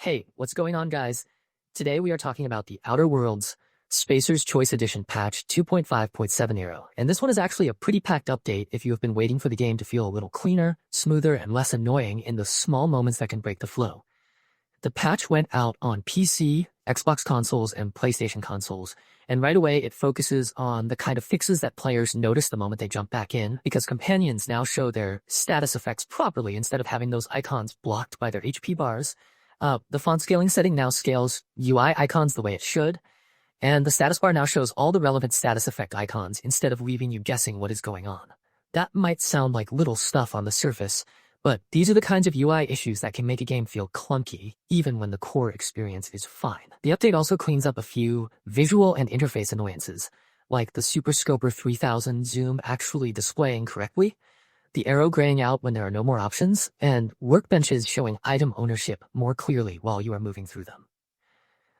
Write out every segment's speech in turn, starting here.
Hey, what's going on, guys? Today we are talking about the Outer Worlds Spacer's Choice Edition patch 2.5.70, and this one is actually a pretty packed update if you have been waiting for the game to feel a little cleaner, smoother, and less annoying in the small moments that can break the flow. The patch went out on PC, Xbox consoles, and PlayStation consoles, and right away it focuses on the kind of fixes that players notice the moment they jump back in, because companions now show their status effects properly instead of having those icons blocked by their HP bars. The font scaling setting now scales UI icons the way it should, and the status bar now shows all the relevant status effect icons instead of leaving you guessing what is going on. That might sound like little stuff on the surface, but these are the kinds of UI issues that can make a game feel clunky, even when the core experience is fine. The update also cleans up a few visual and interface annoyances, like the Super Scoper 3000 zoom actually displaying correctly, the arrow graying out when there are no more options, and workbenches showing item ownership more clearly while you are moving through them.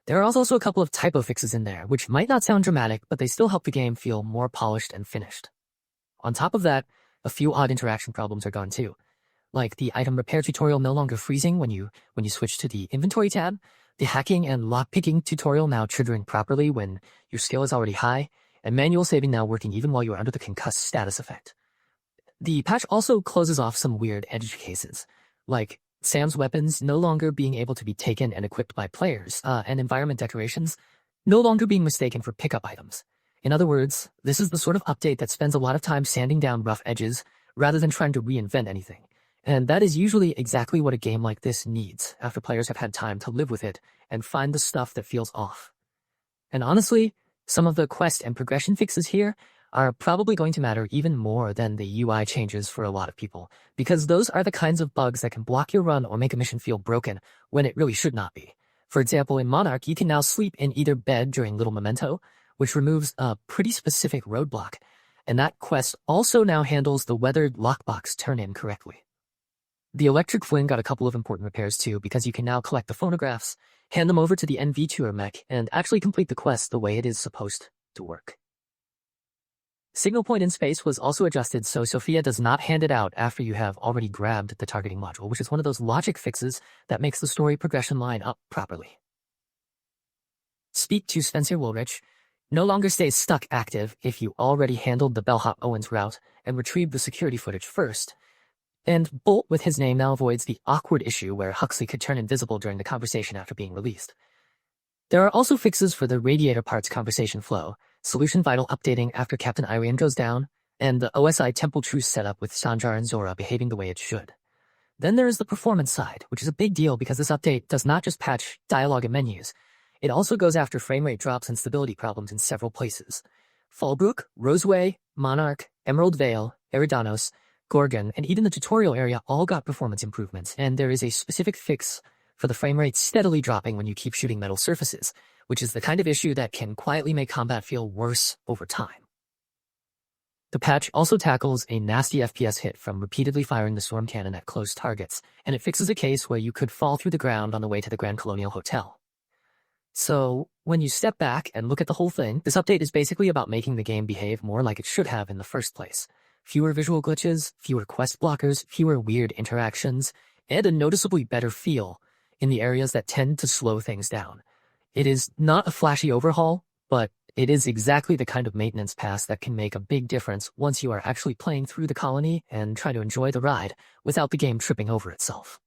There are also a couple of typo fixes in there, which might not sound dramatic, but they still help the game feel more polished and finished. On top of that, a few odd interaction problems are gone too, like the item repair tutorial no longer freezing when you switch to the inventory tab, the hacking and lockpicking tutorial now triggering properly when your skill is already high, and manual saving now working even while you are under the concussed status effect. The patch also closes off some weird edge cases, like Sam's weapons no longer being able to be taken and equipped by players, and environment decorations no longer being mistaken for pickup items. In other words, this is the sort of update that spends a lot of time sanding down rough edges rather than trying to reinvent anything. And that is usually exactly what a game like this needs after players have had time to live with it and find the stuff that feels off. And honestly, some of the quest and progression fixes here are probably going to matter even more than the UI changes for a lot of people, because those are the kinds of bugs that can block your run or make a mission feel broken when it really should not be. For example, in Monarch, you can now sleep in either bed during Little Memento, which removes a pretty specific roadblock, and that quest also now handles the weathered lockbox turn-in correctly. The Electric Fling got a couple of important repairs too, because you can now collect the phonographs, hand them over to the NV Tour mech, and actually complete the quest the way it is supposed to work. Signal point in space was also adjusted so Sophia does not hand it out after you have already grabbed the targeting module, which is one of those logic fixes that makes the story progression line up properly. Speak to Spencer Woolrich no longer stays stuck active if you already handled the Bellhop Owens route and retrieved the security footage first, and Bolt with his name now avoids the awkward issue where Huxley could turn invisible during the conversation after being released. There are also fixes for the Radiator Parts conversation flow, Solution Vital updating after Captain Irian goes down, and the OSI Temple Truce setup with Sanjar and Zora behaving the way it should. Then there is the performance side, which is a big deal because this update does not just patch dialogue and menus. It also goes after framerate drops and stability problems in several places. Fallbrook, Roseway, Monarch, Emerald Vale, Eridanos, Gorgon, and even the tutorial area all got performance improvements, and there is a specific fix for the framerate steadily dropping when you keep shooting metal surfaces, which is the kind of issue that can quietly make combat feel worse over time. The patch also tackles a nasty FPS hit from repeatedly firing the storm cannon at close targets, and it fixes a case where you could fall through the ground on the way to the Grand Colonial Hotel. So, when you step back and look at the whole thing, this update is basically about making the game behave more like it should have in the first place. Fewer visual glitches, fewer quest blockers, fewer weird interactions, and a noticeably better feel in the areas that tend to slow things down. It is not a flashy overhaul, but it is exactly the kind of maintenance pass that can make a big difference once you are actually playing through the colony and try to enjoy the ride without the game tripping over itself.